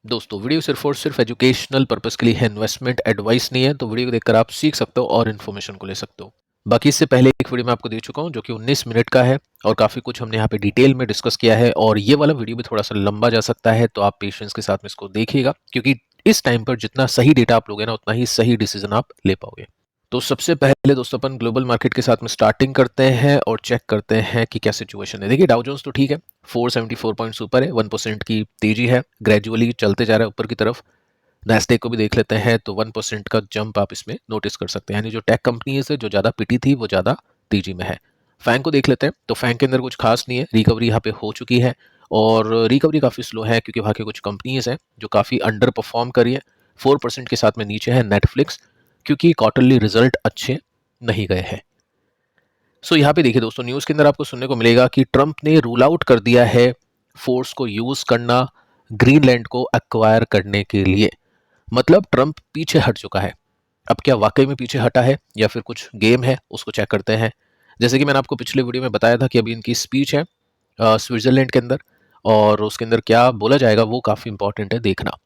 दोस्तों वीडियो सिर्फ और सिर्फ एजुकेशनल पर्पस के लिए है, इन्वेस्टमेंट एडवाइस नहीं है। तो वीडियो को देखकर आप सीख सकते हो और इन्फॉर्मेशन को ले सकते हो। बाकी इससे पहले एक वीडियो मैं आपको दे चुका हूं जो कि 19 मिनट का है और काफ़ी कुछ हमने यहाँ पे डिटेल में डिस्कस किया है, और ये वाला वीडियो भी थोड़ा सा लंबा जा सकता है, तो आप पेशेंस के साथ में इसको देखिएगा, क्योंकि इस टाइम पर जितना सही डेटा आप लोगे ना उतना ही सही डिसीजन आप ले पाओगे। तो सबसे पहले दोस्तों अपन ग्लोबल मार्केट के साथ में स्टार्टिंग करते हैं और चेक करते हैं कि क्या सिचुएशन है। देखिए डाउ जोन्स तो ठीक है, 474 पॉइंट्स ऊपर है, 1% की तेजी है, ग्रेजुअली चलते जा रहा है ऊपर की तरफ। नैस्डैक को भी देख लेते हैं तो 1% का जंप आप इसमें नोटिस कर सकते हैं, यानी जो टेक कंपनीज है जो ज़्यादा पिटी थी वो ज़्यादा तेजी में है। फैंग को देख लेते हैं तो फैंग के अंदर कुछ खास नहीं है, रिकवरी यहाँ पे हो चुकी है और रिकवरी काफ़ी स्लो है क्योंकि वहाँ के कुछ कंपनीज हैं जो काफ़ी अंडर परफॉर्म करी है। 4% के साथ में नीचे है नेटफ्लिक्स, क्योंकि क्वार्टरली रिजल्ट अच्छे नहीं गए हैं। सो यहाँ पे देखिए दोस्तों, न्यूज़ के अंदर आपको सुनने को मिलेगा कि ट्रंप ने रूल आउट कर दिया है फोर्स को यूज़ करना ग्रीनलैंड को एक्वायर करने के लिए। मतलब ट्रंप पीछे हट चुका है। अब क्या वाकई में पीछे हटा है या फिर कुछ गेम है, उसको चेक करते हैं। जैसे कि मैंने आपको पिछले वीडियो में बताया था कि अभी इनकी स्पीच है स्विट्जरलैंड के अंदर, और उसके अंदर क्या बोला जाएगा वो काफ़ी इंपॉर्टेंट है देखना।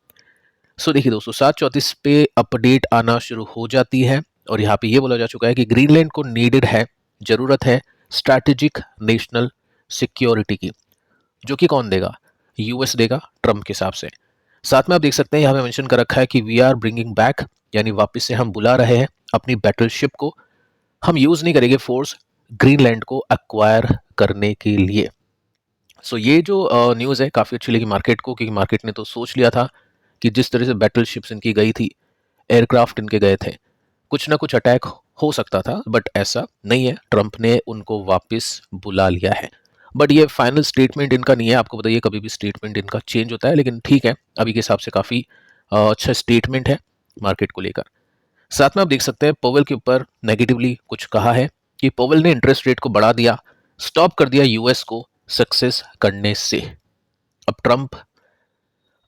सो देखिए दोस्तों, 7:34 पे अपडेट आना शुरू हो जाती है और यहाँ पे ये बोला जा चुका है कि ग्रीनलैंड को नीडेड है, ज़रूरत है स्ट्रैटेजिक नेशनल सिक्योरिटी की, जो कि कौन देगा? यूएस देगा ट्रंप के हिसाब से। साथ में आप देख सकते हैं यहाँ पे मेंशन कर रखा है कि वी आर ब्रिंगिंग बैक, यानी वापस से हम बुला रहे हैं अपनी बैटलशिप को, हम यूज़ नहीं करेंगे फोर्स ग्रीनलैंड को एक्वायर करने के लिए। सो ये जो न्यूज़ है काफ़ी अच्छी लगी मार्केट को, क्योंकि मार्केट ने तो सोच लिया था कि जिस तरह से बैटलशिप्स इनकी गई थी, एयरक्राफ्ट इनके गए थे, कुछ ना कुछ अटैक हो सकता था, बट ऐसा नहीं है, ट्रंप ने उनको वापस बुला लिया है। बट ये फाइनल स्टेटमेंट इनका नहीं है, आपको बताइए कभी भी स्टेटमेंट इनका चेंज होता है, लेकिन ठीक है अभी के हिसाब से काफ़ी अच्छा स्टेटमेंट है मार्केट को लेकर। साथ में आप देख सकते हैं पोवेल के ऊपर नेगेटिवली कुछ कहा है कि पोवेल ने इंटरेस्ट रेट को बढ़ा दिया, स्टॉप कर दिया यूएस को सक्सेस करने से। अब ट्रंप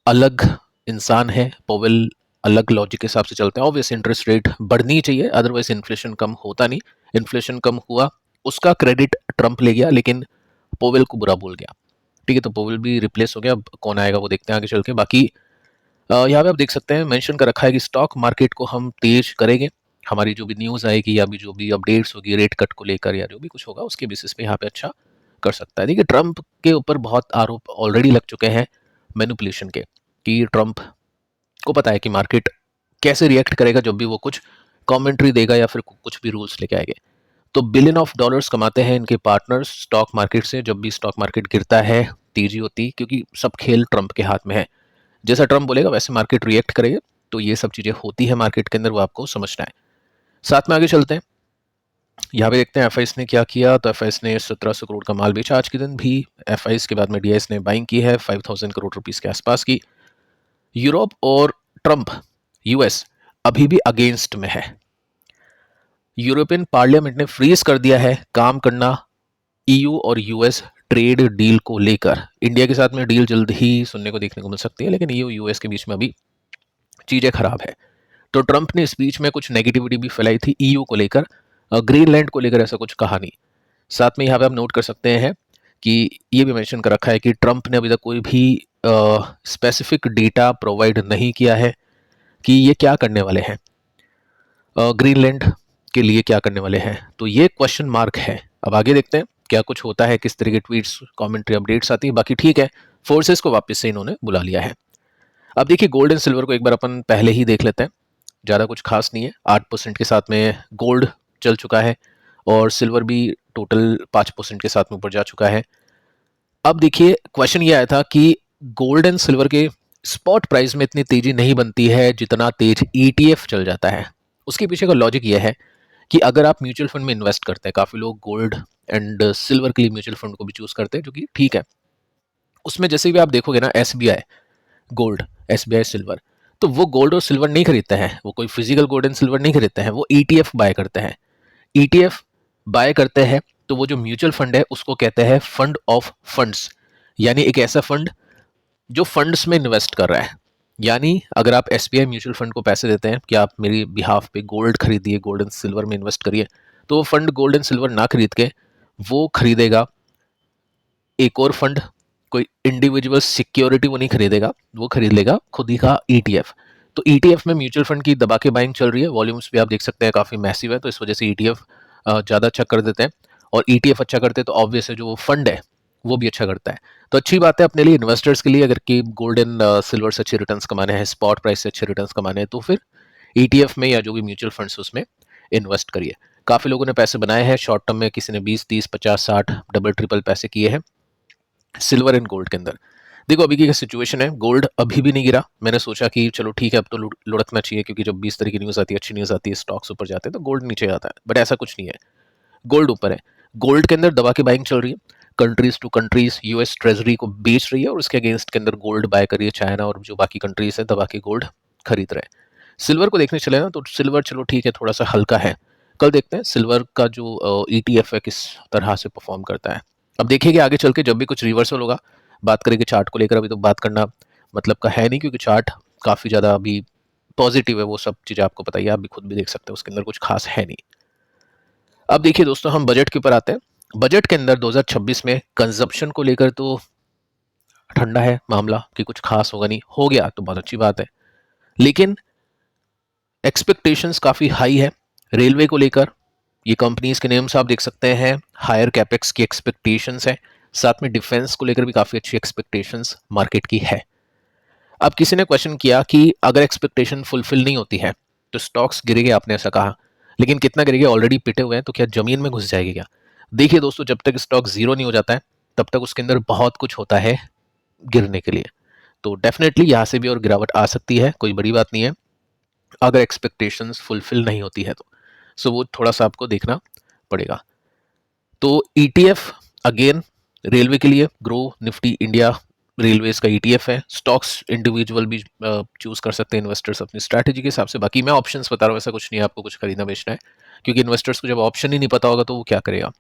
अलग इंसान है, पोवेल अलग लॉजिक के हिसाब से चलते हैं। ऑब्वियस इंटरेस्ट रेट बढ़नी चाहिए, अदरवाइज इन्फ्लेशन कम होता नहीं। इन्फ्लेशन कम हुआ, उसका क्रेडिट ट्रंप ले गया, लेकिन पोवेल को बुरा बोल गया। ठीक है, तो पोवेल भी रिप्लेस हो गया, अब कौन आएगा वो देखते हैं आगे चल के। बाकी यहाँ पे आप देख सकते हैं मेंशन कर रखा है कि स्टॉक मार्केट को हम तेज करेंगे, हमारी जो भी न्यूज़ आएगी या भी जो भी अपडेट्स होगी रेट कट को लेकर या जो भी कुछ होगा उसके बेसिस पे यहाँ पे अच्छा कर सकता है। देखिए ट्रंप के ऊपर बहुत आरोप ऑलरेडी लग चुके हैं मैनिपुलेशन के, कि ट्रंप को पता है कि मार्केट कैसे रिएक्ट करेगा जब भी वो कुछ कमेंट्री देगा या फिर कुछ भी रूल्स लेके आएंगे। तो बिलियन ऑफ डॉलर्स कमाते हैं इनके पार्टनर्स स्टॉक मार्केट से। जब भी स्टॉक मार्केट गिरता है तेजी होती है, क्योंकि सब खेल ट्रंप के हाथ में है। जैसा ट्रंप बोलेगा वैसे मार्केट रिएक्ट करेगा, तो ये सब चीज़ें होती है मार्केट के अंदर, वो आपको समझना है। साथ में आगे चलते हैं, यहाँ पे देखते हैं एफ ने क्या किया। तो एफ ने 1700 करोड़ का माल बेचा आज के दिन भी। एफ के बाद में डी ने बाइंग की है 5000 करोड़ रुपीज़ के आसपास की। यूरोप और ट्रंप यूएस अभी भी अगेंस्ट में है। यूरोपियन पार्लियामेंट ने फ्रीज कर दिया है काम करना ईयू और यूएस ट्रेड डील को लेकर। इंडिया के साथ में डील जल्द ही सुनने को देखने को मिल सकती है, लेकिन ईयू यूएस के बीच में अभी चीज़ें खराब है। तो ट्रंप ने स्पीच में कुछ नेगेटिविटी भी फैलाई थी ईयू को लेकर, ग्रीनलैंड को लेकर ऐसा कुछ कहा नहीं। साथ में यहाँ पे आप नोट कर सकते हैं कि ये भी मेंशन कर रखा है कि ट्रंप ने अभी तक कोई भी स्पेसिफिक डेटा प्रोवाइड नहीं किया है कि ये क्या करने वाले हैं, ग्रीनलैंड के लिए क्या करने वाले हैं। तो ये क्वेश्चन मार्क है। अब आगे देखते हैं क्या कुछ होता है, किस तरह के ट्वीट्स कमेंट्री अपडेट्स आती है। बाकी ठीक है, फोर्सेस को वापस से इन्होंने बुला लिया है। अब देखिए गोल्ड एंड सिल्वर को एक बार अपन पहले ही देख लेते हैं, ज़्यादा कुछ खास नहीं है। 8% के साथ में गोल्ड चल चुका है और सिल्वर भी टोटल 5% के साथ में ऊपर जा चुका है। अब देखिए क्वेश्चन ये आया था कि गोल्ड एंड सिल्वर के स्पॉट प्राइस में इतनी तेजी नहीं बनती है जितना तेज ETF चल जाता है। उसके पीछे का लॉजिक ये है कि अगर आप म्यूचुअल फंड में इन्वेस्ट करते हैं, काफ़ी लोग गोल्ड एंड सिल्वर के लिए म्यूचुअल फंड को भी चूज करते हैं, जो कि ठीक है। उसमें जैसे भी आप देखोगे ना SBI गोल्ड, SBI सिल्वर, तो वो गोल्ड और सिल्वर नहीं खरीदते हैं, वो कोई फिजिकल गोल्ड एंड सिल्वर नहीं खरीदते हैं, वो ETF बाय करते हैं। ETF बाय करते हैं तो वो जो म्यूचुअल फंड है उसको कहते हैं फंड ऑफ फंड्स, यानी एक ऐसा फंड जो फंड्स में इन्वेस्ट कर रहा है। यानी अगर आप SBI म्यूचुअल फंड को पैसे देते हैं कि आप मेरी बिहाफ पे गोल्ड खरीदिए, गोल्ड एंड सिल्वर में इन्वेस्ट करिए, तो वो फंड गोल्ड एंड सिल्वर ना खरीद के वो खरीदेगा एक और फंड, कोई इंडिविजुअल सिक्योरिटी वो नहीं खरीदेगा, वो खरीद लेगा खुद ही का ईटीएफ। तो ईटीएफ में म्यूचुअल फंड की दबा के बाइंग चल रही है, वॉल्यूम्स भी आप देख सकते हैं काफ़ी मैसिव है, तो इस वजह से ईटीएफ ज़्यादा अच्छा कर देते हैं। और ईटीएफ अच्छा करते हैं तो ऑब्वियस है जो वो फंड है वो भी अच्छा करता है। तो अच्छी बात है अपने लिए, इन्वेस्टर्स के लिए, अगर कि गोल्ड एंड सिल्वर से अच्छे रिटर्न्स कमाने हैं, स्पॉट प्राइस से अच्छे रिटर्न्स कमाने हैं, तो फिर ईटीएफ में या जो भी म्यूचुअल फंड्स उसमें इन्वेस्ट करिए। काफ़ी लोगों ने पैसे बनाए हैं शॉर्ट टर्म में, किसी ने 20 30 50 60 डबल ट्रिपल पैसे किए हैं सिल्वर एंड गोल्ड के अंदर। देखो अभी की सिचुएशन है, गोल्ड अभी भी नहीं गिरा। मैंने सोचा कि चलो ठीक है अब तो लुढ़कना चाहिए, क्योंकि जब 20 तरह की न्यूज़ आती है, अच्छी न्यूज़ आती है, स्टॉक्स ऊपर जाते हैं तो गोल्ड नीचे आता है, बट ऐसा कुछ नहीं है, गोल्ड ऊपर है। गोल्ड के अंदर दबा के बाइंग चल रही है, countries to countries US treasury को बेच रही है और उसके अगेंस्ट के अंदर गोल्ड बाय कर रही है चाइना, और जो बाकी कंट्रीज है दबा के गोल्ड खरीद रहे हैं। सिल्वर को देखने चले ना तो सिल्वर चलो ठीक है थोड़ा सा हल्का है, कल देखते हैं सिल्वर का जो ईटीएफ है किस तरह से परफॉर्म करता है। अब देखिए आगे चल के जब भी कुछ रिवर्सल होगा बात करेंगे चार्ट को लेकर, अभी तो बात करना मतलब का है नहीं, क्योंकि चार्ट काफ़ी ज़्यादा अभी पॉजिटिव है, वो सब चीज़ें आपको पता ही है, आप भी खुद भी देख सकते हैं, उसके अंदर कुछ खास है नहीं। अब देखिए दोस्तों हम बजट के ऊपर आते हैं। बजट के अंदर 2026 में कंजप्शन को लेकर तो ठंडा है मामला कि कुछ खास होगा नहीं, हो गया तो बहुत अच्छी बात है, लेकिन एक्सपेक्टेशंस काफ़ी हाई है रेलवे को लेकर। ये कंपनीज के नेम्स आप देख सकते हैं, हायर कैपेक्स की एक्सपेक्टेशंस है, साथ में डिफेंस को लेकर भी काफ़ी अच्छी एक्सपेक्टेशंस मार्केट की है। अब किसी ने क्वेश्चन किया कि अगर एक्सपेक्टेशन फुलफिल नहीं होती है तो स्टॉक्स गिरेंगे, आपने ऐसा कहा, लेकिन कितना गिरेंगे, ऑलरेडी पिटे हुए हैं, तो क्या जमीन में घुस जाएगी क्या? देखिए दोस्तों जब तक स्टॉक जीरो नहीं हो जाता है तब तक उसके अंदर बहुत कुछ होता है गिरने के लिए, तो डेफिनेटली यहाँ से भी और गिरावट आ सकती है, कोई बड़ी बात नहीं है अगर एक्सपेक्टेशंस फुलफिल नहीं होती है तो। सो वो थोड़ा सा आपको देखना पड़ेगा। तो ईटीएफ अगेन रेलवे के लिए ग्रो निफ्टी इंडिया रेलवेज का ईटीएफ है। स्टॉक्स इंडिविजुअल भी चूज कर सकते हैं इन्वेस्टर्स अपनी स्ट्रैटेजी के हिसाब से, बाकी मैं ऑप्शंस बता रहा हूँ, ऐसा कुछ नहीं है आपको कुछ खरीदना बेचना है, क्योंकि इन्वेस्टर्स को जब ऑप्शन ही नहीं पता होगा तो वो क्या करेगा।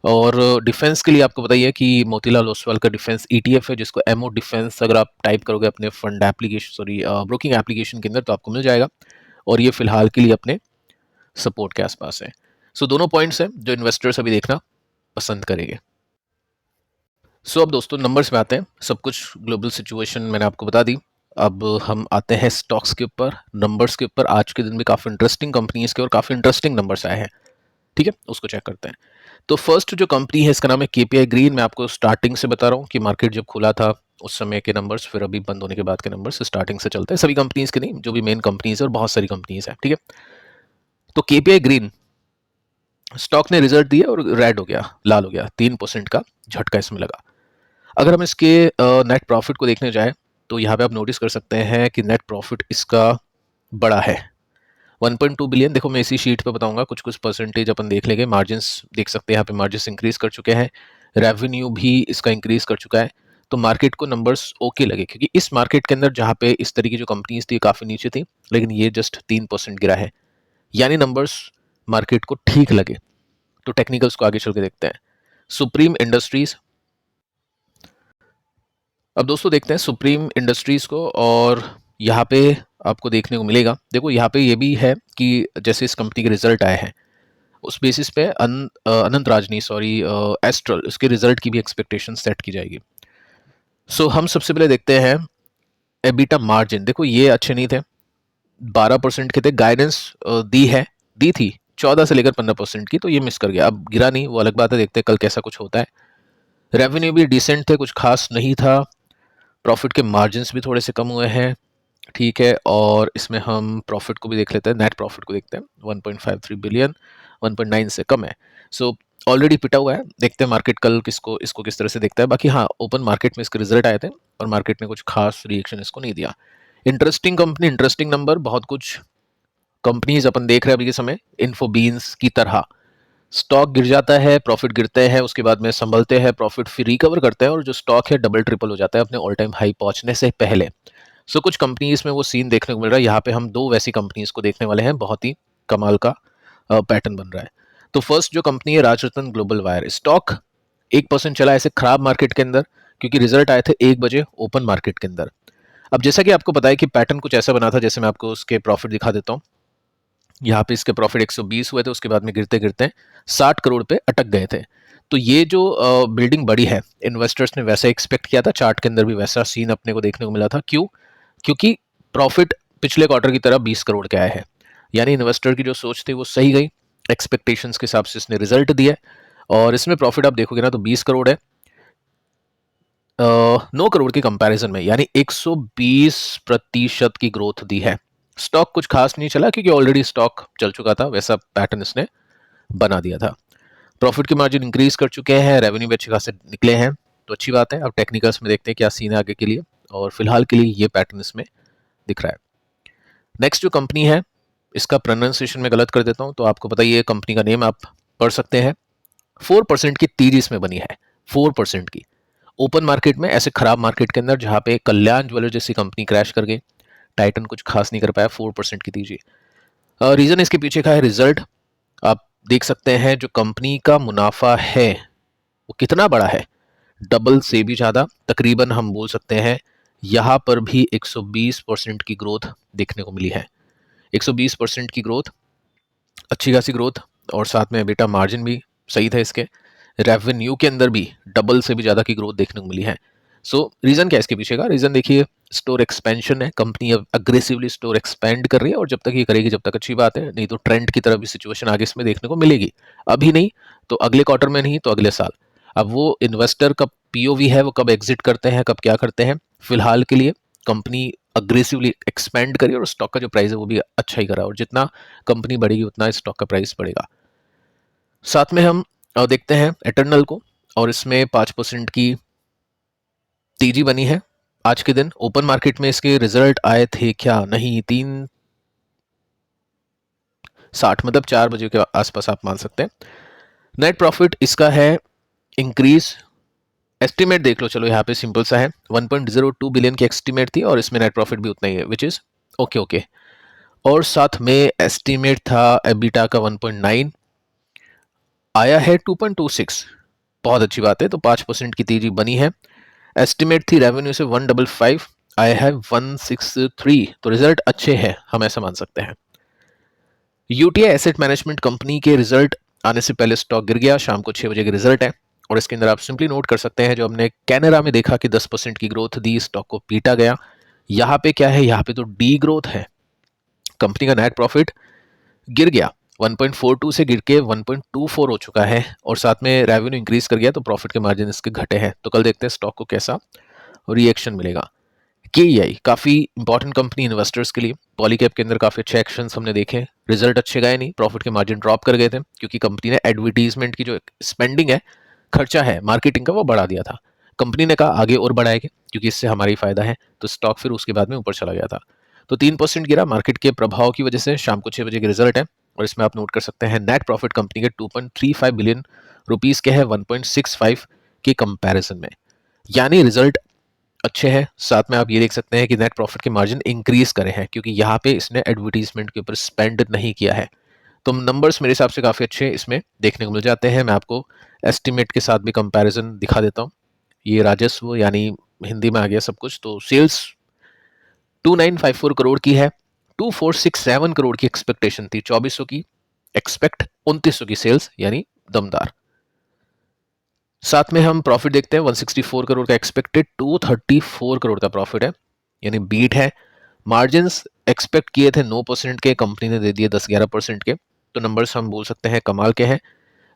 और डिफेंस के लिए आपको बताइए कि मोतीलाल ओसवाल का डिफेंस ईटीएफ है, जिसको एमओ डिफेंस अगर आप टाइप करोगे अपने fund application sorry broking application के अंदर तो आपको मिल जाएगा, और ये फिलहाल के लिए अपने सपोर्ट के आसपास है। सो दोनों पॉइंट्स हैं जो इन्वेस्टर्स अभी देखना पसंद करेंगे। सो अब दोस्तों नंबर्स में आते हैं, सब कुछ ग्लोबल सिचुएशन मैंने आपको बता दी। अब हम आते हैं स्टॉक्स के ऊपर, नंबर्स के ऊपर। आज के दिन में काफ़ी इंटरेस्टिंग कंपनीज के और काफ़ी इंटरेस्टिंग नंबर्स आए हैं, ठीक है, उसको चेक करते हैं। तो फर्स्ट जो कंपनी है इसका नाम है केपीआई ग्रीन। मैं आपको स्टार्टिंग से बता रहा हूँ कि मार्केट जब खुला था उस समय के नंबर्स, फिर अभी बंद होने के बाद के नंबर्स स्टार्टिंग से चलते हैं, सभी कंपनीज के नहीं, जो भी मेन कंपनीज है, और बहुत सारी कंपनीज है, ठीक है। तो केपीआई ग्रीन स्टॉक ने रिजल्ट दिया और रेड हो गया, लाल हो गया, 3% का झटका इसमें लगा। अगर हम इसके नेट प्रॉफिट को देखने जाए तो यहाँ पे आप नोटिस कर सकते हैं कि नेट प्रॉफिट इसका बड़ा है, 1.2 बिलियन। देखो मैं इसी शीट पे बताऊंगा, कुछ कुछ परसेंटेज अपन देख लेंगे। मार्जिन्स देख सकते हैं यहाँ पे, मार्जिन्स इंक्रीज कर चुके हैं, रेवेन्यू भी इसका इंक्रीज कर चुका है, तो मार्केट को नंबर्स ओके लगे, क्योंकि इस मार्केट के अंदर जहाँ पे इस तरीके जो कंपनीज थी काफ़ी नीचे थी, लेकिन ये जस्ट 3% गिरा है, यानी नंबर्स मार्केट को ठीक लगे। तो टेक्निकल्स को आगे चल के देखते हैं। सुप्रीम इंडस्ट्रीज, अब दोस्तों देखते हैं सुप्रीम इंडस्ट्रीज को, और यहाँ पे आपको देखने को मिलेगा, देखो यहाँ पे ये भी है कि जैसे इस कंपनी के रिजल्ट आए हैं उस बेसिस पे अनंत राजनी सॉरी एस्ट्रल, उसके रिजल्ट की भी एक्सपेक्टेशन सेट की जाएगी। सो हम सबसे पहले देखते हैं एबिटा मार्जिन। देखो ये अच्छे नहीं थे, 12% के थे, गाइडेंस दी थी 14 से लेकर 15% की, तो ये मिस कर गया। अब गिरा नहीं, वो अलग बात है, देखते हैं कल कैसा कुछ होता है। रेवेन्यू भी डिसेंट थे, कुछ खास नहीं था। प्रॉफिट के मार्जिन भी थोड़े से कम हुए हैं, ठीक है। और इसमें हम प्रॉफिट को भी देख लेते हैं, नेट प्रॉफिट को देखते हैं, 1.53 बिलियन, 1.9 से कम है। सो ऑलरेडी पिटा हुआ है, देखते हैं मार्केट कल इसको किस तरह से देखता है। बाकी हाँ, ओपन मार्केट में इसके रिजल्ट आए थे और मार्केट ने कुछ खास रिएक्शन इसको नहीं दिया। इंटरेस्टिंग कंपनी, इंटरेस्टिंग नंबर, बहुत कुछ कंपनीज अपन देख रहे हैं अभी के समय, इन्फोबीन्स की तरह स्टॉक गिर जाता है, प्रॉफिट गिरते हैं, उसके बाद में संभलते हैं, प्रॉफिट फिर रिकवर करते हैं, और जो स्टॉक है डबल ट्रिपल हो जाता है अपने ऑल टाइम हाई पहुंचने से पहले। सो कुछ कंपनीज में वो सीन देखने को मिल रहा है। यहाँ पे हम दो वैसी कंपनीज को देखने वाले हैं, बहुत ही कमाल का पैटर्न बन रहा है। तो फर्स्ट जो कंपनी है राजरत्न ग्लोबल वायर, स्टॉक 1% चला ऐसे खराब मार्केट के अंदर, क्योंकि रिजल्ट आए थे 1 बजे ओपन मार्केट के अंदर। अब जैसा कि आपको पता है कि पैटर्न कुछ ऐसा बना था, जैसे मैं आपको उसके प्रॉफिट दिखा देता हूँ। यहाँ पे इसके प्रॉफिट 120 हुए थे, उसके बाद में गिरते गिरते 60 करोड़ पे अटक गए थे। तो ये जो बिल्डिंग बड़ी है, इन्वेस्टर्स ने वैसा एक्सपेक्ट किया था, चार्ट के अंदर भी वैसा सीन अपने को देखने को मिला था। क्यों? क्योंकि प्रॉफिट पिछले क्वार्टर की तरह 20 करोड़ का आया है, यानी इन्वेस्टर की जो सोच थी वो सही गई, एक्सपेक्टेशंस के हिसाब से इसने रिजल्ट दिया। और इसमें प्रॉफिट आप देखोगे ना तो 20 करोड़ है 9 करोड़ के कंपैरिजन में, यानी 120% की ग्रोथ दी है। स्टॉक कुछ खास नहीं चला क्योंकि ऑलरेडी स्टॉक चल चुका था, वैसा पैटर्न इसने बना दिया था। प्रॉफिट की मार्जिन इंक्रीज कर चुके हैं, रेवेन्यू भी अच्छे खासे निकले हैं, तो अच्छी बात है। अब टेक्निकल्स में देखते हैं क्या सीन है आगे के लिए, और फिलहाल के लिए ये पैटर्न इसमें दिख रहा है। नेक्स्ट जो कंपनी है, इसका प्रोनाउंसिएशन में गलत कर देता हूं, तो आपको पता ही है कंपनी का नेम आप पढ़ सकते हैं। 4% की तेजी इसमें बनी है, 4% की। ओपन मार्केट में, ऐसे खराब मार्केट के अंदर जहां पे कल्याण ज्वेलर जैसी कंपनी क्रैश कर गई, टाइटन कुछ खास नहीं कर पाया, 4% की तेजी। रीजन इसके पीछे का है रिजल्ट। आप देख सकते हैं जो कंपनी का मुनाफा है वो कितना बड़ा है, डबल से भी ज्यादा, तकरीबन हम बोल सकते हैं यहां पर भी 120% की ग्रोथ देखने को मिली है। 120% की ग्रोथ, अच्छी खासी ग्रोथ, और साथ में बेटा मार्जिन भी सही था इसके। रेवेन्यू के अंदर भी डबल से भी ज़्यादा की ग्रोथ देखने को मिली है। सो रीज़न क्या है इसके पीछे का? रीज़न देखिए, स्टोर एक्सपेंशन है। कंपनी अब अग्रेसिवली स्टोर एक्सपेंड कर रही है, और जब तक ये करेगी जब तक अच्छी बात है, नहीं तो ट्रेंड की तरह भी सिचुएशन आगे इसमें देखने को मिलेगी। अभी नहीं तो अगले क्वार्टर में, नहीं तो अगले साल। अब वो इन्वेस्टर का पीओवी है, वो कब एग्जिट करते हैं, कब क्या करते हैं। फिलहाल के लिए कंपनी अग्रेसिवली एक्सपेंड करी और स्टॉक का जो प्राइस है वो भी अच्छा ही करा, और जितना कंपनी बढ़ेगी उतना स्टॉक का प्राइस बढ़ेगा। साथ में हम देखते हैं एटर्नल को, और इसमें 5% की तेजी बनी है आज के दिन। ओपन मार्केट में इसके रिजल्ट आए थे क्या? नहीं, 3:60, मतलब 4 बजे के आसपास आप मान सकते हैं। नेट प्रॉफिट इसका है इंक्रीज, एस्टिमेट देख लो, चलो यहाँ पे सिंपल सा है, 1.02 बिलियन की एस्टिमेट थी और इसमें नेट प्रॉफिट भी उतना ही है, विच इज ओके ओके। और साथ में एस्टिमेट था एबिटा का 1.9, आया है 2.26, बहुत अच्छी बात है। तो 5% की तेजी बनी है। एस्टिमेट थी रेवेन्यू से 155, आया है 163, तो रिजल्ट अच्छे हैं, हम ऐसा मान सकते हैं। यूटीआई एसेट मैनेजमेंट कंपनी के रिजल्ट आने से पहले स्टॉक गिर गया, शाम को 6 बजे के रिजल्ट है, और इसके अंदर आप सिंपली नोट कर सकते हैं जो हमने कैनरा में देखा कि 10% की ग्रोथ दी, स्टॉक को पीटा गया। यहाँ पे क्या है, यहाँ पे तो डी ग्रोथ है। कंपनी का नेट प्रॉफिट गिर गया, 1.42 से गिर के 1.24 हो चुका है, और साथ में रेवेन्यू इंक्रीज कर गया, तो प्रॉफिट के मार्जिन इसके घटे हैं। तो कल देखते हैं स्टॉक को कैसा रिएक्शन मिलेगा। केईआई काफी इंपॉर्टेंट कंपनी इन्वेस्टर्स के लिए, पॉलीकैप के अंदर काफी अच्छे एक्शंस हमने देखे, रिजल्ट अच्छे गए नहीं, प्रॉफिट के मार्जिन ड्रॉप कर गए थे, क्योंकि कंपनी ने एडवर्टीजमेंट की जो स्पेंडिंग है, खर्चा है मार्केटिंग का, वो बढ़ा दिया था। कंपनी ने कहा आगे और बढ़ाएंगे क्योंकि इससे हमारा ही फायदा है, तो स्टॉक फिर उसके बाद में ऊपर चला गया था। तो 3% गिरा मार्केट के प्रभाव की वजह से। शाम को 6 बजे के रिजल्ट है, और इसमें आप नोट कर सकते हैं नेट प्रॉफिट कंपनी के 2.35 बिलियन रुपीस के है 1.65 के कंपैरिजन में, यानी रिजल्ट अच्छे हैं। साथ में आप ये देख सकते हैं कि नेट प्रॉफिट के मार्जिन इंक्रीज करे हैं, क्योंकि यहाँ पे इसने एडवर्टीजमेंट के ऊपर स्पेंड नहीं किया है। तो नंबर्स मेरे हिसाब से काफ़ी अच्छे इसमें देखने को मिल जाते हैं। मैं आपको एस्टिमेट के साथ भी कंपैरिजन दिखा देता हूँ। ये राजस्व, यानी हिंदी में आ गया सब कुछ। तो सेल्स 2954 करोड़ की है, 2467 करोड़ की एक्सपेक्टेशन थी, 2400 की एक्सपेक्ट, 2900 की सेल्स, यानी दमदार। साथ में हम प्रॉफिट देखते हैं, 164 करोड़ का एक्सपेक्टेड, 234 करोड़ का प्रॉफिट है, यानी बीट है। मार्जिन्स एक्सपेक्ट किए थे 9% के, कंपनी ने दे दिए 10-11% के, तो नंबर्स हम बोल सकते हैं कमाल के हैं।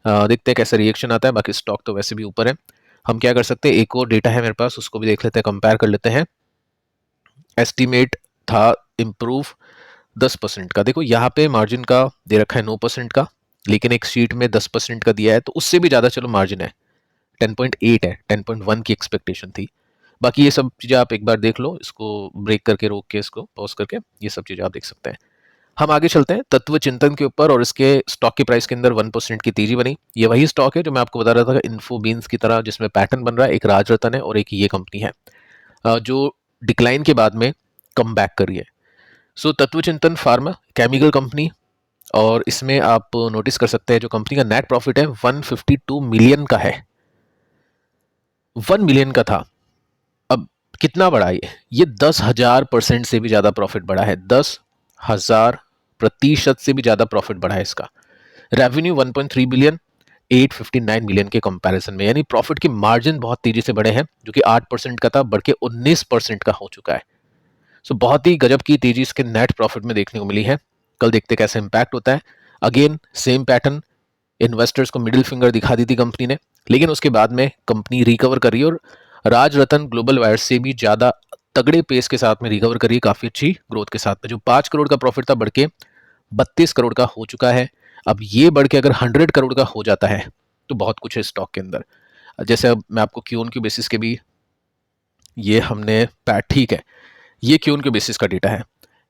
देखते हैं कैसा रिएक्शन आता है। बाकी स्टॉक तो वैसे भी ऊपर है। हम क्या कर सकते हैं, एक और डेटा है मेरे पास, उसको भी देख लेते हैं, कंपेयर कर लेते हैं। एस्टिमेट था इम्प्रूव 10% का, देखो यहाँ पे मार्जिन का दे रखा है 9% का, लेकिन एक शीट में 10% का दिया है, तो उससे भी ज़्यादा चलो मार्जिन है, 10.8 है, 10.1 की एक्सपेक्टेशन थी। बाकी ये सब चीज़ें आप एक बार देख लो, इसको ब्रेक करके, रोक के, इसको पॉज करके, ये सब चीज़ें आप देख सकते हैं। हम आगे चलते हैं तत्व चिंतन के ऊपर, और इसके स्टॉक के प्राइस के अंदर 1% की तेजी बनी। ये वही स्टॉक है जो मैं आपको बता रहा था इन्फो बीन्स की तरह, जिसमें पैटर्न बन रहा है, एक राजरतन है और एक ये कंपनी है जो डिक्लाइन के बाद में कम बैक करी है। सो तत्व चिंतन फार्मा केमिकल कंपनी, और इसमें आप नोटिस कर सकते हैं जो कंपनी का नेट प्रॉफिट है 152 मिलियन का है, 1 मिलियन का था, अब कितना बढ़ा ये 10,000% से भी ज्यादा प्रॉफिट बढ़ा है, 10,000% से भी ज्यादा प्रॉफिट बढ़ा है इसका। रेवेन्यू 1.3 बिलियन, 859 मिलियन के कंपैरिजन में, यानी प्रॉफिट की मार्जिन बहुत तेजी से बढ़े हैं, जो कि 8% का था बढ़ के 19% का हो चुका है। सो बहुत ही गजब की तेजी इसके नेट प्रॉफिट में देखने को मिली है। कल देखते कैसे इंपैक्ट होता है। अगेन सेम पैटर्न, इन्वेस्टर्स को मिडिल फिंगर दिखा दी थी कंपनी ने, लेकिन उसके बाद में कंपनी रिकवर करी और राज रतन ग्लोबल वायर से भी ज़्यादा तगड़े पेस के साथ में रिकवर करी, काफ़ी अच्छी ग्रोथ के साथ में। जो 5 करोड़ का प्रॉफिट था बढ़ के 32 करोड़ का हो चुका है। अब ये बढ़ के अगर 100 करोड़ का हो जाता है तो बहुत कुछ है स्टॉक के अंदर। जैसे अब मैं आपको क्यून के बेसिस के भी, ये हमने पैट, ठीक है, ये क्यून के बेसिस का डेटा है।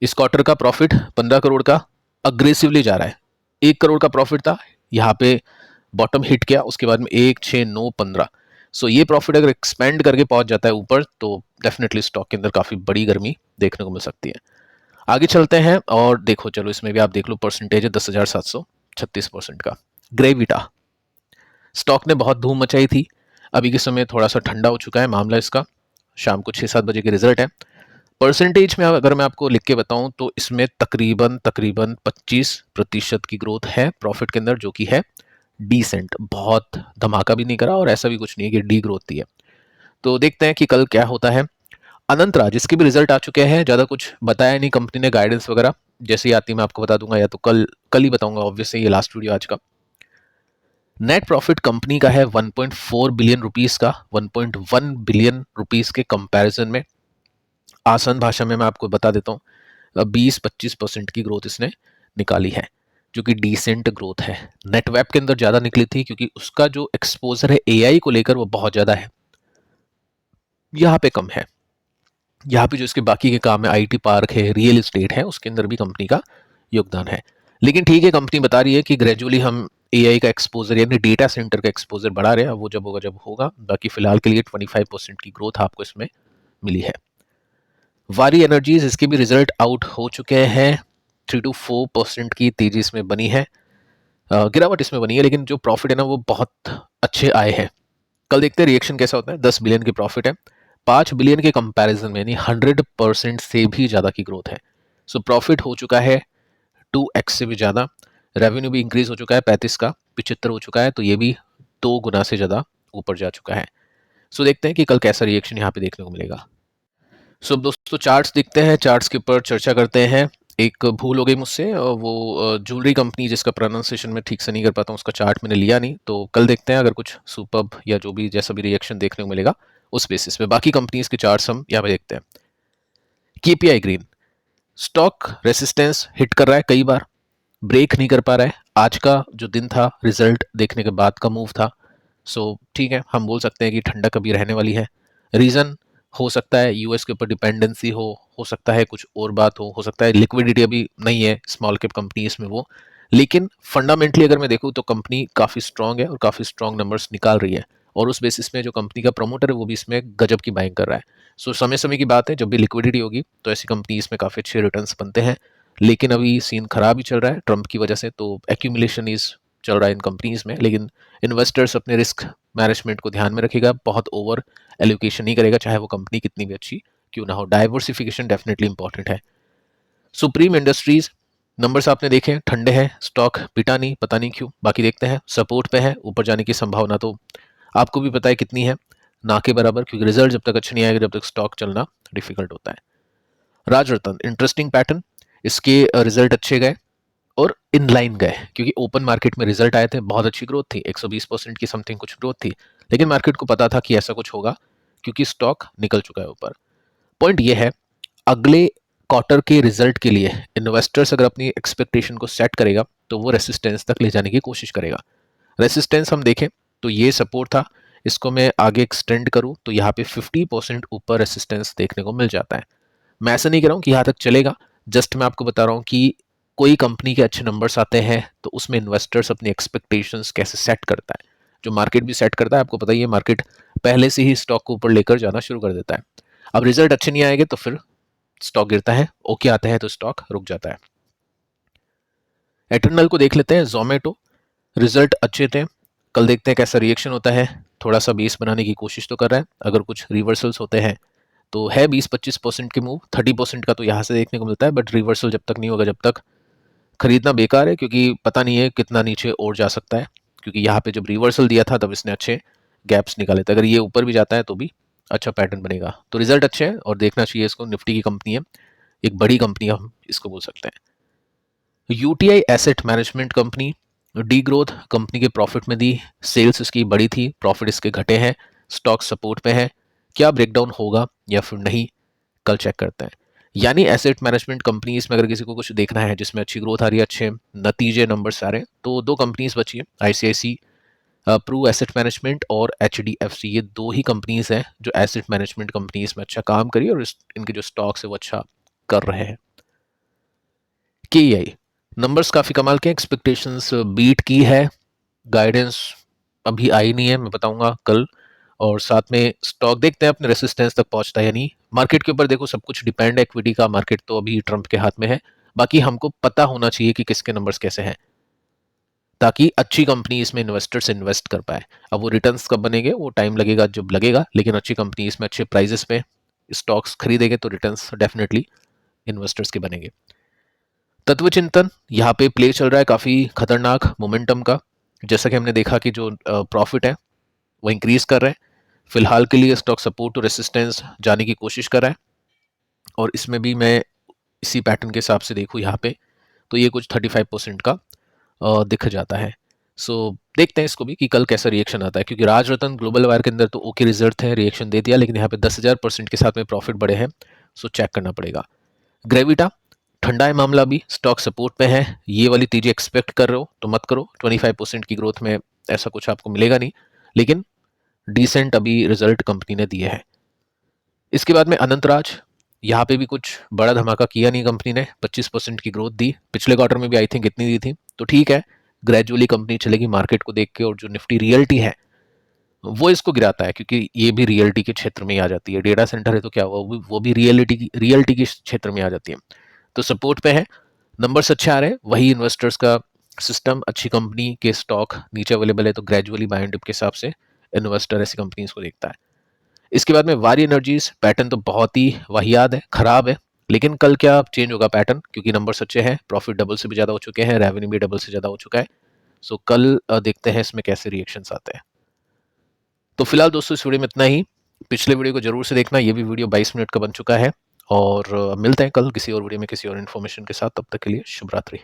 इस क्वार्टर का प्रॉफिट 15 करोड़ का अग्रेसिवली जा रहा है। 1 करोड़ का प्रॉफिट था, यहाँ पे बॉटम हिट किया, उसके बाद में 1, 6, 9, 15। सो ये प्रॉफिट अगर एक्सपेंड करके पहुंच जाता है ऊपर तो डेफिनेटली स्टॉक के अंदर काफ़ी बड़ी गर्मी देखने को मिल सकती है। आगे चलते हैं और देखो, चलो इसमें भी आप देख लो, परसेंटेज है 10,736% का। ग्रेविटा स्टॉक ने बहुत धूम मचाई थी, अभी के समय थोड़ा सा ठंडा हो चुका है मामला इसका। शाम को 6-7 बजे के रिजल्ट है। परसेंटेज में अगर मैं आपको लिख के बताऊं तो इसमें तकरीबन तकरीबन 25% की ग्रोथ है प्रॉफिट के अंदर, जो कि है डिसेंट। बहुत धमाका भी नहीं करा और ऐसा भी कुछ नहीं है कि डी ग्रोथ थी है। तो देखते हैं कि कल क्या होता है। अनंतराज, इसके भी रिजल्ट आ चुके हैं, ज़्यादा कुछ बताया नहीं कंपनी ने, गाइडेंस वगैरह जैसे ही आती मैं आपको बता दूंगा, या तो कल कल ही बताऊंगा, ऑब्वियसली ये लास्ट वीडियो आज का। नेट प्रॉफिट कंपनी का है 1.4 बिलियन रुपीस का, 1.1 बिलियन रुपीस के कंपैरिजन में। आसान भाषा में मैं आपको बता देता हूँ, 20-25% की ग्रोथ इसने निकाली है, जो कि डिसेंट ग्रोथ है। नेटवेब के अंदर ज़्यादा निकली थी क्योंकि उसका जो एक्सपोजर है एआई को लेकर वो बहुत ज़्यादा है, यहाँ पे कम है। यहाँ पे जो इसके बाकी के काम है, आईटी पार्क है, रियल एस्टेट है, उसके अंदर भी कंपनी का योगदान है। लेकिन ठीक है, कंपनी बता रही है कि ग्रेजुअली हम एआई का एक्सपोजर यानी डेटा सेंटर का एक्सपोजर बढ़ा रहे हैं। वो जब होगा जब होगा, बाकी फिलहाल के लिए 25% की ग्रोथ आपको इसमें मिली है। वारी एनर्जीज, इसके भी रिजल्ट आउट हो चुके हैं। 3 to 4% की तेजी इसमें बनी है, गिरावट इसमें बनी है, लेकिन जो प्रॉफिट है ना वो बहुत अच्छे आए हैं। कल देखते हैं रिएक्शन कैसा होता है। 10 बिलियन की प्रॉफिट है, 5 बिलियन के कंपैरिजन में, यानी 100% से भी ज़्यादा की ग्रोथ है। सो प्रॉफिट हो चुका है 2x से भी ज़्यादा। रेवेन्यू भी इंक्रीज हो चुका है, 35 का 75 हो चुका है, तो ये भी 2 गुना से ज़्यादा ऊपर जा चुका है। सो देखते हैं कि कल कैसा रिएक्शन यहाँ पे देखने को मिलेगा। सो अब दोस्तों चार्ट्स देखते हैं, चार्ट्स के ऊपर चर्चा करते हैं। एक भूल हो गई मुझसे, वो ज्वेलरी कंपनी जिसका प्रोनाउंसिएशन मैं ठीक से नहीं कर पाता हूँ, उसका चार्ट मैंने लिया नहीं, तो कल देखते हैं अगर कुछ सुपर्ब या जो भी जैसा भी रिएक्शन देखने को मिलेगा उस बेसिस पे। बाकी कंपनीज के चार्ट्स हम यहाँ पे देखते हैं। KPI green, stock resistance hit कर रहा है, कई बार ब्रेक नहीं कर पा रहा है। आज का जो दिन था रिजल्ट देखने के बाद का मूव था। सो ठीक है, हम बोल सकते हैं कि ठंडक अभी रहने वाली है। रीज़न हो सकता है यूएस के ऊपर डिपेंडेंसी हो सकता है कुछ और बात हो सकता है लिक्विडिटी अभी नहीं है स्मॉल कैप कंपनीज में वो। लेकिन फंडामेंटली अगर मैं देखूँ तो कंपनी काफ़ी स्ट्रांग है और काफ़ी स्ट्रांग नंबर्स निकाल रही है, और उस बेसिस में जो कंपनी का प्रमोटर है वो भी इसमें गजब की बाइंग कर रहा है। सो समय समय की बात है, जब भी लिक्विडिटी होगी तो ऐसी कंपनी इसमें काफ़ी अच्छे रिटर्न्स बनते हैं। लेकिन अभी सीन खराब ही चल रहा है ट्रंप की वजह से, तो एक्यूमुलेशन इज चल रहा है इन कंपनीज में। लेकिन इन्वेस्टर्स अपने रिस्क मैनेजमेंट को ध्यान में रखेगा, बहुत ओवर एलोकेशन नहीं करेगा, चाहे वो कंपनी कितनी भी अच्छी क्यों ना हो। डाइवर्सिफिकेशन डेफिनेटली इंपॉर्टेंट है। सुप्रीम इंडस्ट्रीज, नंबर्स आपने देखे, ठंडे हैं, स्टॉक पिटा नहीं, पता नहीं क्यों। बाकी देखते हैं, सपोर्ट पे है, ऊपर जाने की संभावना तो आपको भी पता है कितनी है, ना के बराबर, क्योंकि रिजल्ट जब तक अच्छे नहीं आएगा जब तक स्टॉक चलना डिफिकल्ट होता है। राजरत्न, इंटरेस्टिंग पैटर्न, इसके रिजल्ट अच्छे गए और इनलाइन गए, क्योंकि ओपन मार्केट में रिजल्ट आए थे, बहुत अच्छी ग्रोथ थी, 120% की समथिंग कुछ ग्रोथ थी, लेकिन मार्केट को पता था कि ऐसा कुछ होगा क्योंकि स्टॉक निकल चुका है ऊपर। पॉइंट ये है, अगले क्वार्टर के रिजल्ट के लिए इन्वेस्टर्स अगर अपनी एक्सपेक्टेशन को सेट करेगा तो वो रेसिस्टेंस तक ले जाने की कोशिश करेगा। रेसिस्टेंस हम देखें तो ये सपोर्ट था, इसको मैं आगे एक्सटेंड करूं तो यहाँ पे 50% ऊपर रेसिस्टेंस देखने को मिल जाता है। मैं ऐसा नहीं कह रहा हूँ कि यहाँ तक चलेगा, जस्ट मैं आपको बता रहा हूँ कि कोई कंपनी के अच्छे नंबर्स आते हैं तो उसमें इन्वेस्टर्स अपनी एक्सपेक्टेशंस कैसे सेट करता है, जो मार्केट भी सेट करता है। आपको पता ही है, मार्केट पहले से ही स्टॉक को ऊपर लेकर जाना शुरू कर देता है। अब रिजल्ट अच्छे नहीं आएंगे तो फिर स्टॉक गिरता है, ओके आता है तो स्टॉक रुक जाता है। एटर्नल को देख लेते हैं। जोमेटो, रिजल्ट अच्छे थे, कल देखते हैं कैसा रिएक्शन होता है। थोड़ा सा बेस बनाने की कोशिश तो कर रहा है, अगर कुछ रिवर्सल्स होते हैं तो है 20-25% के मूव, 30% का तो यहाँ से देखने को मिलता है, बट रिवर्सल जब तक नहीं होगा जब तक खरीदना बेकार है, क्योंकि पता नहीं है कितना नीचे और जा सकता है, क्योंकि यहाँ पे जब रिवर्सल दिया था तब इसने अच्छे गैप्स निकाले थे। अगर ये ऊपर भी जाता है तो भी अच्छा पैटर्न बनेगा। तो रिजल्ट अच्छे हैं और देखना चाहिए इसको। निफ्टी की कंपनी है, एक बड़ी कंपनी हम इसको बोल सकते हैं। UTI asset management company D growth company के प्रॉफिट में दी, सेल्स इसकी बड़ी थी, प्रॉफिट इसके घटे हैं, स्टॉक सपोर्ट पे है। क्या ब्रेकडाउन होगा या फिर नहीं, कल चेक करते हैं। यानी एसेट मैनेजमेंट कंपनीज में अगर किसी को कुछ देखना है जिसमें अच्छी ग्रोथ आ रही है, अच्छे नतीजे नंबर्स आ रहे हैं, तो दो कंपनीज बची है, आईसीआईसी प्रू एसेट मैनेजमेंट और एचडीएफसी। ये दो ही कंपनीज हैं जो एसेट मैनेजमेंट कंपनीज में अच्छा काम करी और इनके जो स्टॉक्स है वो अच्छा कर रहे हैं। केईआई नंबर्स काफ़ी कमाल के, एक्सपेक्टेशंस बीट की है, गाइडेंस अभी आई नहीं है, मैं बताऊंगा कल। और साथ में स्टॉक देखते हैं अपने रेसिस्टेंस तक पहुंचता है या नहीं। मार्केट के ऊपर देखो सब कुछ डिपेंड है, इक्विटी का मार्केट तो अभी ट्रंप के हाथ में है। बाकी हमको पता होना चाहिए कि किसके नंबर्स कैसे हैं, ताकि अच्छी कंपनी इसमें इन्वेस्टर्स इन्वेस्ट कर पाए। अब वो रिटर्न्स कब बनेंगे वो टाइम लगेगा जब लगेगा, लेकिन अच्छी कंपनी इसमें अच्छे प्राइजेस पे स्टॉक्स खरीदेंगे तो रिटर्न्स डेफिनेटली इन्वेस्टर्स के बनेंगे। तत्व चिंतन यहाँ पे प्ले चल रहा है काफ़ी खतरनाक मोमेंटम का। जैसा कि हमने देखा कि जो प्रॉफिट है वो इंक्रीज कर रहे हैं। फिलहाल के लिए स्टॉक सपोर्ट टू रेसिस्टेंस जाने की कोशिश कर रहा है और इसमें भी मैं इसी पैटर्न के हिसाब से देखूँ यहाँ पे तो ये कुछ 35% का दिख जाता है। सो देखते हैं इसको भी कि कल कैसा रिएक्शन आता है, क्योंकि राज रतन ग्लोबल वायर के अंदर तो ओके रिजल्ट है, रिएक्शन दे दिया, लेकिन यहाँ पे 10,000% के साथ में प्रॉफिट बढ़े हैं। सो चेक करना पड़ेगा। ग्रेविटा ठंडा है मामला, भी स्टॉक सपोर्ट पे है। ये वाली तेजी एक्सपेक्ट कर रहे हो तो मत करो, 25% की ग्रोथ में ऐसा कुछ आपको मिलेगा नहीं, लेकिन डिसेंट अभी रिजल्ट कंपनी ने दिए हैं। इसके बाद में अनंतराज, यहाँ पे भी कुछ बड़ा धमाका किया नहीं कंपनी ने, 25% की ग्रोथ दी। पिछले क्वार्टर में भी आई थिंक इतनी दी थी, तो ठीक है, ग्रेजुअली कंपनी चलेगी मार्केट को देख के। और जो निफ्टी रियल्टी है वो इसको गिराता है, क्योंकि ये भी रियल्टी के क्षेत्र में आ जाती है। डेटा सेंटर है तो क्या हुआ, वो भी रियल्टी के क्षेत्र में आ जाती है। तो सपोर्ट पे है, नंबर्स अच्छे आ रहे हैं, वही इन्वेस्टर्स का सिस्टम, अच्छी कंपनी के स्टॉक नीचे अवेलेबल है तो ग्रेजुअली बाय एंड डिप के हिसाब से इन्वेस्टर ऐसी कंपनीज को देखता है। इसके बाद में वारी एनर्जीज, पैटर्न तो बहुत ही वाहियात है, खराब है, लेकिन कल क्या चेंज होगा पैटर्न, क्योंकि नंबर्स अच्छे हैं, प्रॉफिट डबल से भी ज़्यादा हो चुके हैं, रेवेन्यू भी डबल से ज़्यादा हो चुका है। सो कल देखते हैं इसमें कैसे रिएक्शंस आते हैं। तो फिलहाल दोस्तों इस वीडियो में इतना ही। पिछले वीडियो को जरूर से देखना, ये भी वीडियो 22 मिनट का बन चुका है। और मिलते हैं कल किसी और वीडियो में किसी और इन्फॉर्मेशन के साथ। तब तक के लिए शुभ रात्रि।